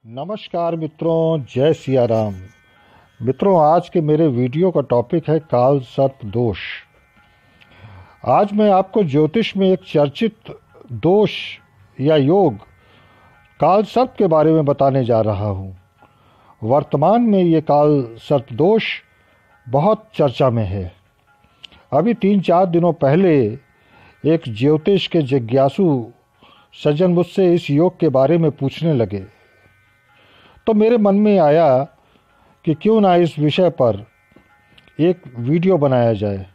नमस्कार मित्रों, जय सिया राम। मित्रों, आज के मेरे वीडियो का टॉपिक है काल सर्प दोष। आज मैं आपको ज्योतिष में एक चर्चित दोष या योग काल सर्प के बारे में बताने जा रहा हूँ। वर्तमान में ये काल सर्प दोष बहुत चर्चा में है। अभी 3-4 दिनों पहले एक ज्योतिष के जिज्ञासु सज्जन मुझसे इस योग के बारे में पूछने लगे, तो मेरे मन में आया कि क्यों ना इस विषय पर एक वीडियो बनाया जाए।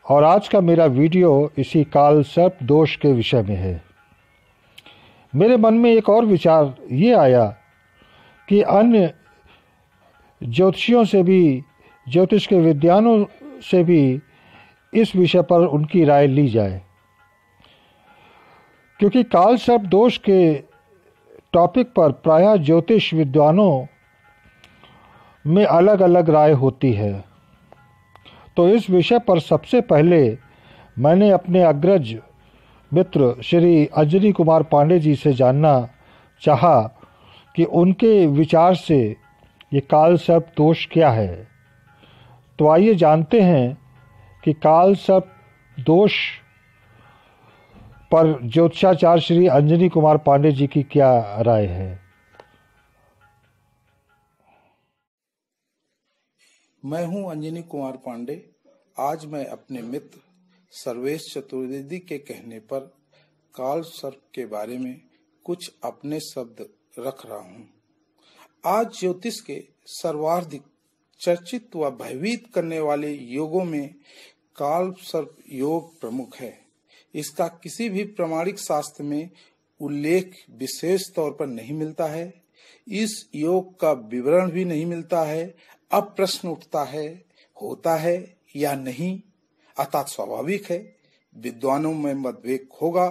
और आज का मेरा वीडियो इसी काल सर्प दोष के विषय में है। मेरे मन में एक और विचार ये आया कि अन्य ज्योतिषियों से भी, ज्योतिष के विद्वानों से भी इस विषय पर उनकी राय ली जाए, क्योंकि काल सर्प दोष के टॉपिक पर प्रायः ज्योतिष विद्वानों में अलग अलग राय होती है। तो इस विषय पर सबसे पहले मैंने अपने अग्रज मित्र श्री अंजनी कुमार पांडे जी से जानना चाहा कि उनके विचार से ये काल सर्प दोष क्या है। तो आइए जानते हैं कि काल सर्प दोष पर ज्योतिषाचार्य श्री अंजनी कुमार पांडे जी की क्या राय है। मैं हूं अंजनी कुमार पांडे। आज मैं अपने मित्र सर्वेश चतुर्वेदी के कहने पर काल सर्प के बारे में कुछ अपने शब्द रख रहा हूं। आज ज्योतिष के सर्वाधिक चर्चित व भयभीत करने वाले योगों में काल सर्प योग प्रमुख है। इसका किसी भी प्रामाणिक शास्त्र में उल्लेख विशेष तौर पर नहीं मिलता है। इस योग का विवरण भी नहीं मिलता है। अब प्रश्न उठता है, होता है या नहीं, अर्थात स्वाभाविक है। विद्वानों में मतभेद होगा,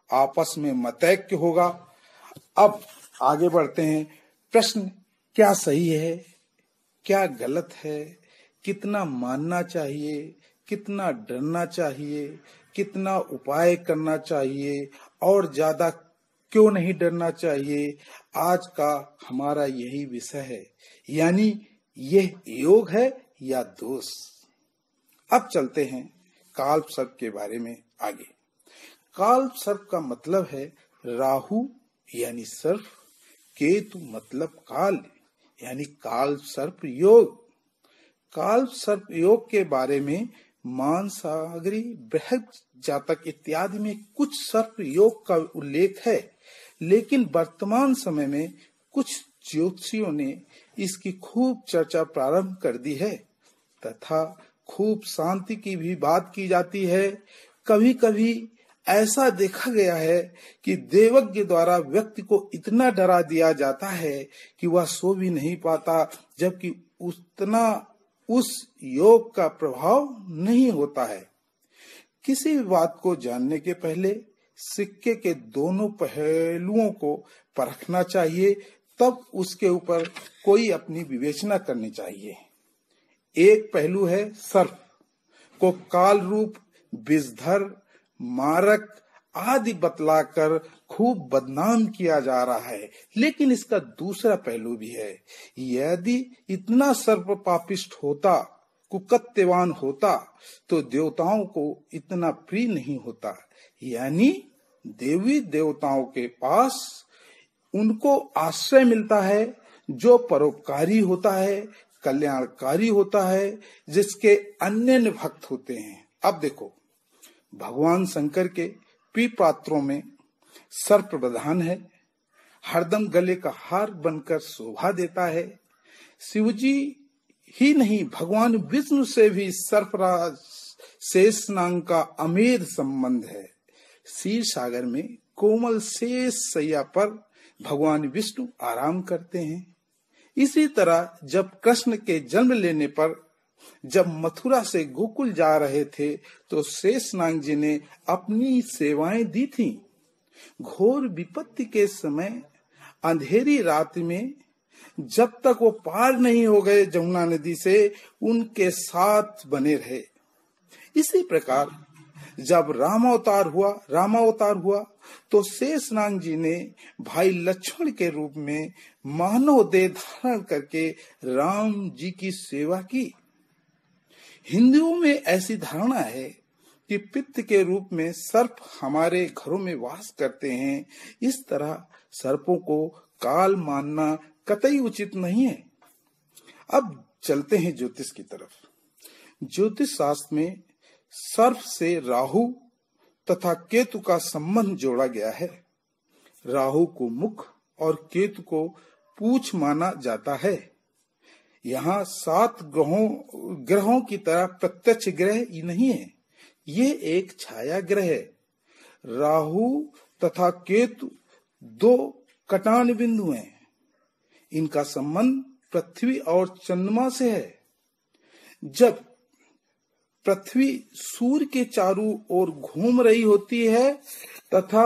आपस में मतैक्य होगा। अब आगे बढ़ते हैं। प्रश्न क्या सही है, क्या गलत है, कितना मानना चाहिए, कितना डरना चाहिए, कितना उपाय करना चाहिए और ज्यादा क्यों नहीं डरना चाहिए, आज का हमारा यही विषय है। यानी यह योग है या दोष। अब चलते हैं काल सर्प के बारे में आगे। काल सर्प का मतलब है राहु यानी सर्प, केतु मतलब काल यानी काल सर्प योग। काल सर्प योग के बारे में मानसागरी, बृहद जातक इत्यादि में कुछ सर्प योग का उल्लेख है, लेकिन वर्तमान समय में कुछ ज्योतिषियों ने इसकी खूब चर्चा प्रारंभ कर दी है तथा खूब शांति की भी बात की जाती है। कभी कभी ऐसा देखा गया है कि देवज्ञ द्वारा व्यक्ति को इतना डरा दिया जाता है कि वह सो भी नहीं पाता, जबकि उस योग का प्रभाव नहीं होता है। किसी भी बात को जानने के पहले सिक्के के दोनों पहलुओं को परखना चाहिए, तब उसके ऊपर कोई अपनी विवेचना करनी चाहिए। एक पहलू है सर्प को काल रूप, विषधर, मारक आदि बतलाकर खूब बदनाम किया जा रहा है, लेकिन इसका दूसरा पहलू भी है। यदि इतना सर्प पापिष्ट होता, कुकर्त्यवान होता, तो देवताओं को इतना प्रिय नहीं होता। यानी देवी देवताओं के पास उनको आश्रय मिलता है जो परोपकारी होता है, कल्याणकारी होता है, जिसके अन्य भक्त होते हैं। अब देखो, भगवान शंकर के पात्रों में सर्प प्रधान है, हरदम गले का हार बनकर शोभा देता है। शिवजी ही नहीं, भगवान विष्णु से भी सर्पराज शेषनाग का अमेध संबंध है। क्षीर सागर में कोमल शेष सैया पर भगवान विष्णु आराम करते हैं। इसी तरह जब कृष्ण के जन्म लेने पर जब मथुरा से गोकुल जा रहे थे तो शेषनाग जी ने अपनी सेवाएं दी थी। घोर विपत्ति के समय अंधेरी रात में जब तक वो पार नहीं हो गए जमुना नदी से, उनके साथ बने रहे। इसी प्रकार जब रामावतार हुआ तो शेषनाग जी ने भाई लक्ष्मण के रूप में मानव देह धारण करके राम जी की सेवा की। हिंदुओं में ऐसी धारणा है कि पित्त के रूप में सर्प हमारे घरों में वास करते हैं। इस तरह सर्पों को काल मानना कतई उचित नहीं है। अब चलते हैं ज्योतिष की तरफ। ज्योतिष शास्त्र में सर्प से राहु तथा केतु का संबंध जोड़ा गया है। राहु को मुख और केतु को पूंछ माना जाता है। यहाँ 7 ग्रहों की तरह प्रत्यक्ष ग्रह नहीं है, ये एक छाया ग्रह है। राहु तथा केतु 2 कटान बिंदु हैं। इनका संबंध पृथ्वी और चंद्रमा से है। जब पृथ्वी सूर्य के चारों ओर घूम रही होती है तथा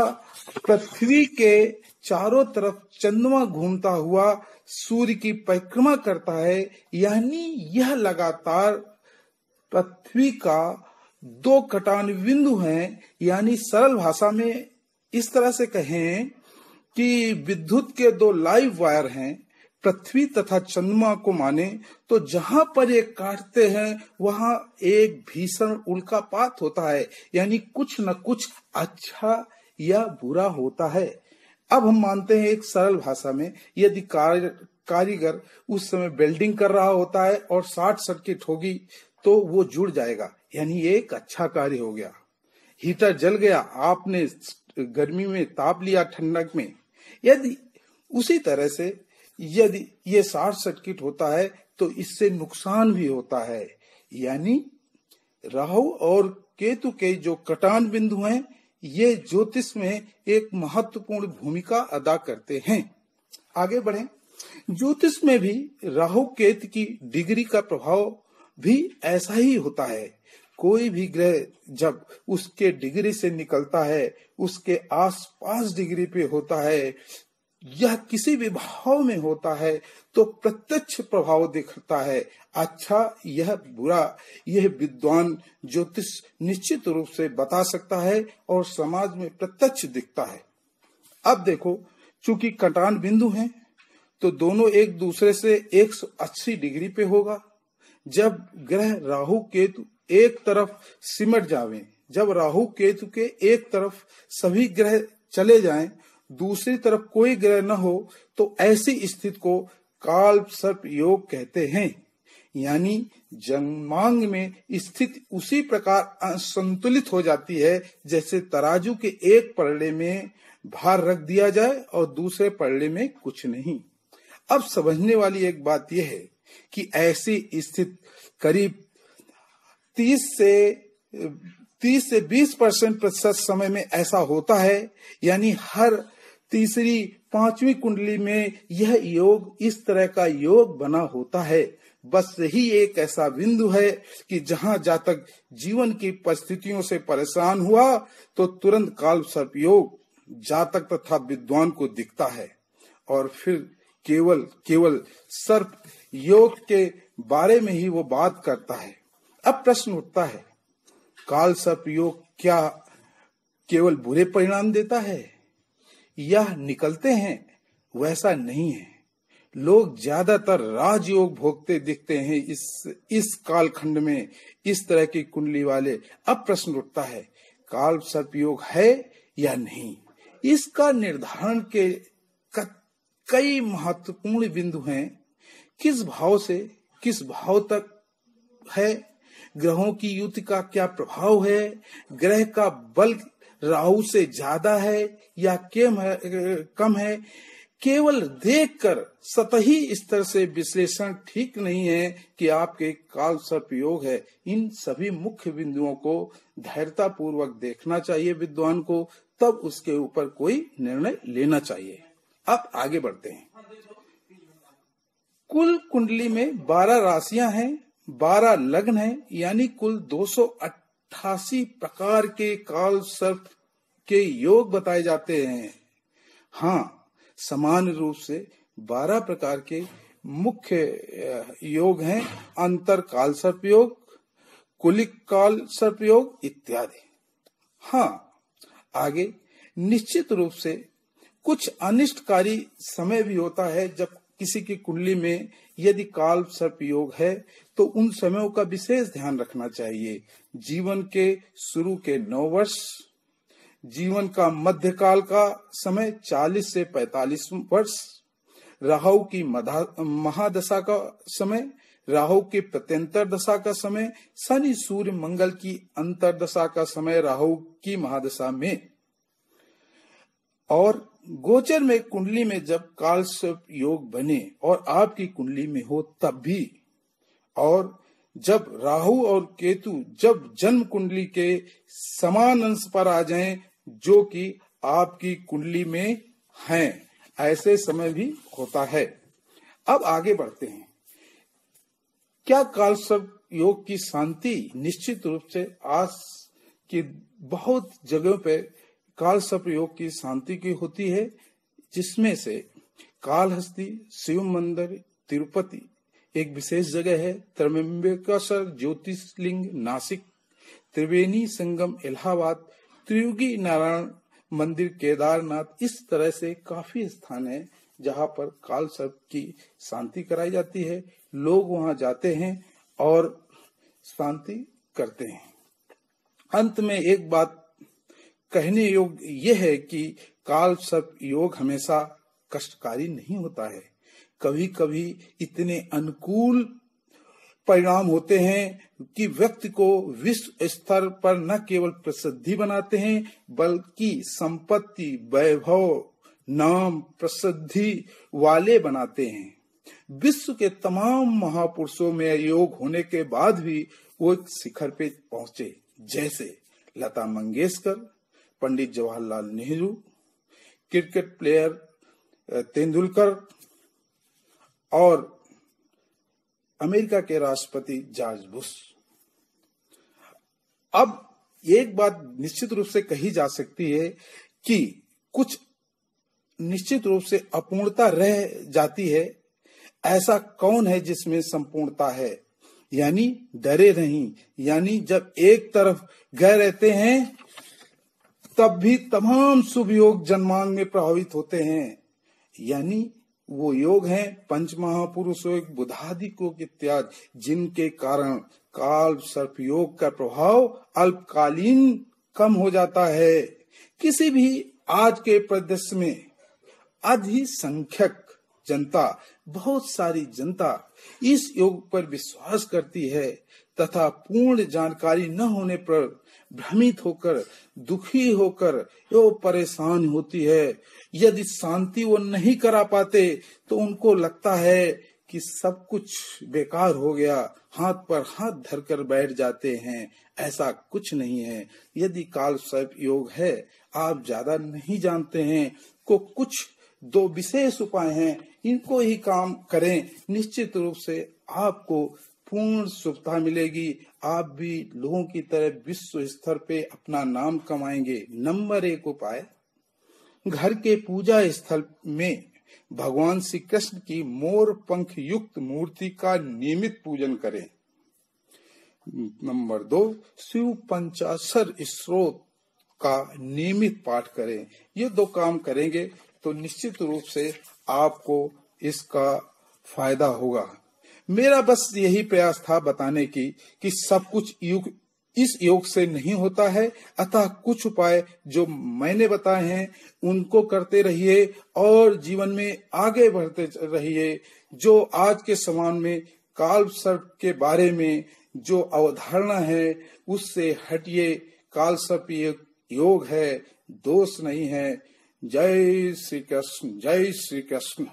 पृथ्वी के चारों तरफ चंद्रमा घूमता हुआ सूर्य की परिक्रमा करता है, यानी यह लगातार पृथ्वी का 2 कटान बिंदु हैं। यानी सरल भाषा में इस तरह से कहें कि विद्युत के 2 लाइव वायर हैं। पृथ्वी तथा चंद्रमा को माने तो जहां पर ये काटते हैं वहां एक भीषण उल्कापात होता है, यानी कुछ न कुछ अच्छा या बुरा होता है। अब हम मानते हैं एक सरल भाषा में, यदि कारीगर उस समय वेल्डिंग कर रहा होता है और शॉर्ट सर्किट होगी तो वो जुड़ जाएगा, यानी ये एक अच्छा कार्य हो गया। हीटर जल गया, आपने गर्मी में ताप लिया ठंडक में। यदि उसी तरह से यदि ये शॉर्ट सर्किट होता है तो इससे नुकसान भी होता है। यानी राहु और केतु के जो कटान बिंदु हैं, ये ज्योतिष में एक महत्वपूर्ण भूमिका अदा करते हैं। आगे बढ़ें। ज्योतिष में भी राहु केतु की डिग्री का प्रभाव भी ऐसा ही होता है। कोई भी ग्रह जब उसके डिग्री से निकलता है, उसके आसपास डिग्री पे होता है, यह किसी भी भाव में होता है तो प्रत्यक्ष प्रभाव दिखता है। अच्छा यह बुरा, यह विद्वान ज्योतिष निश्चित रूप से बता सकता है और समाज में प्रत्यक्ष दिखता है। अब देखो, चूंकि कटान बिंदु हैं तो दोनों एक दूसरे से 180 डिग्री पे होगा। जब ग्रह राहु केतु एक तरफ सिमट जावे, जब राहु केतु के एक तरफ सभी ग्रह चले जाएं, दूसरी तरफ कोई ग्रह न हो, तो ऐसी स्थिति को काल सर्प योग कहते हैं। यानी जन्मांग में स्थिति उसी प्रकार असंतुलित हो जाती है जैसे तराजू के एक पलड़े में भार रख दिया जाए और दूसरे पलड़े में कुछ नहीं। अब समझने वाली एक बात यह है कि ऐसी स्थिति करीब 30 से 20% समय में ऐसा होता है। यानी हर तीसरी 5वीं कुंडली में यह योग, इस तरह का योग बना होता है। बस यही एक ऐसा बिंदु है कि जहां जातक जीवन की परिस्थितियों से परेशान हुआ तो तुरंत काल सर्प योग जातक तथा विद्वान को दिखता है और फिर केवल सर्प योग के बारे में ही वो बात करता है। अब प्रश्न उठता है, काल सर्प योग क्या केवल बुरे परिणाम देता है? यह निकलते हैं? वैसा नहीं है। लोग ज्यादातर राजयोग भोगते दिखते हैं इस कालखंड में, इस तरह की कुंडली वाले। अब प्रश्न उठता है, काल सर्प योग है या नहीं? इसका निर्धारण के कई महत्वपूर्ण बिंदु हैं। किस भाव से किस भाव तक है, ग्रहों की युति का क्या प्रभाव है, ग्रह का बल राहु से ज्यादा है या कम है, केवल देखकर सतही स्तर से विश्लेषण ठीक नहीं है कि आपके काल सर्प योग है। इन सभी मुख्य बिंदुओं को धैर्यता पूर्वक देखना चाहिए विद्वान को, तब उसके ऊपर कोई निर्णय लेना चाहिए। अब आगे बढ़ते हैं। कुल कुंडली में 12 राशियां हैं, 12 लग्न हैं, यानी कुल 288 प्रकार के काल सर्प के योग बताए जाते हैं। हाँ, समान रूप से 12 प्रकार के मुख्य योग हैं, अंतर काल सर्प योग, कुलिक काल सर्प योग इत्यादि। हाँ, आगे निश्चित रूप से कुछ अनिष्टकारी समय भी होता है जब किसी की कुंडली में यदि काल सर्प योग है तो उन समयों का विशेष ध्यान रखना चाहिए। जीवन के शुरू के 9 वर्ष, जीवन का मध्यकाल का समय 40 से 45 वर्ष, राहु की महादशा का समय, राहु की प्रत्यंतर दशा का समय, शनि सूर्य मंगल की अंतरदशा का समय राहु की महादशा में, और गोचर में कुंडली में जब काल सर्प योग बने और आपकी कुंडली में हो तब भी, और जब राहु और केतु जब जन्म कुंडली के समान अंश पर आ जाएं जो कि आपकी कुंडली में हैं, ऐसे समय भी होता है। अब आगे बढ़ते हैं। क्या काल सर्प योग की शांति? निश्चित रूप से आज की बहुत जगहों पे काल सर्प योग की शांति की होती है, जिसमें से कालहस्ती, शिव मंदिर, तिरुपति एक विशेष जगह है, त्र्यंबकेश्वर ज्योतिर्लिंग नासिक, त्रिवेणी संगम इलाहाबाद, त्रियुगी नारायण मंदिर केदारनाथ, इस तरह से काफी स्थान है जहाँ पर काल सर्प की शांति कराई जाती है। लोग वहां जाते हैं और शांति करते हैं। अंत में एक बात कहने योग्य यह है कि काल सर्प योग हमेशा कष्टकारी नहीं होता है। कभी कभी इतने अनुकूल परिणाम होते हैं कि व्यक्ति को विश्व स्तर पर न केवल प्रसिद्धि बनाते हैं बल्कि संपत्ति, वैभव, नाम, प्रसिद्धि वाले बनाते हैं। विश्व के तमाम महापुरुषों में योग होने के बाद भी वो एक शिखर पे पहुंचे, जैसे लता मंगेशकर, पंडित जवाहरलाल नेहरू, क्रिकेट प्लेयर तेंदुलकर और अमेरिका के राष्ट्रपति जॉर्ज बुश। अब एक बात निश्चित रूप से कही जा सकती है कि कुछ निश्चित रूप से अपूर्णता रह जाती है। ऐसा कौन है जिसमें संपूर्णता है? यानी डरे नहीं, यानी जब एक तरफ गए रहते हैं तब भी तमाम शुभ योग जन्मांग में प्रभावित होते हैं। यानी वो योग हैं पंच महापुरुषों, बुधादिकों इत्यादि, जिनके कारण काल सर्प योग का प्रभाव अल्पकालीन कम हो जाता है। किसी भी आज के परिदृश्य में अधिसंख्यक जनता, बहुत सारी जनता इस योग पर विश्वास करती है तथा पूर्ण जानकारी न होने पर भ्रमित होकर, दुखी होकर वो परेशान होती है। यदि शांति वो नहीं करा पाते तो उनको लगता है कि सब कुछ बेकार हो गया, हाथ पर हाथ धरकर बैठ जाते हैं। ऐसा कुछ नहीं है। यदि काल सर्प योग है, आप ज्यादा नहीं जानते हैं, को कुछ 2 विशेष उपाय हैं, इनको ही काम करें, निश्चित रूप से आपको पूर्ण शुभता मिलेगी। आप भी लोगों की तरह विश्व स्तर पे अपना नाम कमाएंगे। नंबर 1 उपाय, घर के पूजा स्थल में भगवान श्री कृष्ण की मोर पंख युक्त मूर्ति का नियमित पूजन करें। नंबर 2, शिव पंचाक्षर स्तोत्र का नियमित पाठ करें। ये 2 काम करेंगे तो निश्चित रूप से आपको इसका फायदा होगा। मेरा बस यही प्रयास था बताने की कि सब कुछ इस योग से नहीं होता है, अतः कुछ उपाय जो मैंने बताए हैं उनको करते रहिए और जीवन में आगे बढ़ते रहिए। जो आज के समय में काल सर्प के बारे में जो अवधारणा है उससे हटिए। काल सर्प योग है, दोष नहीं है। जय श्री कृष्ण, जय श्री कृष्ण।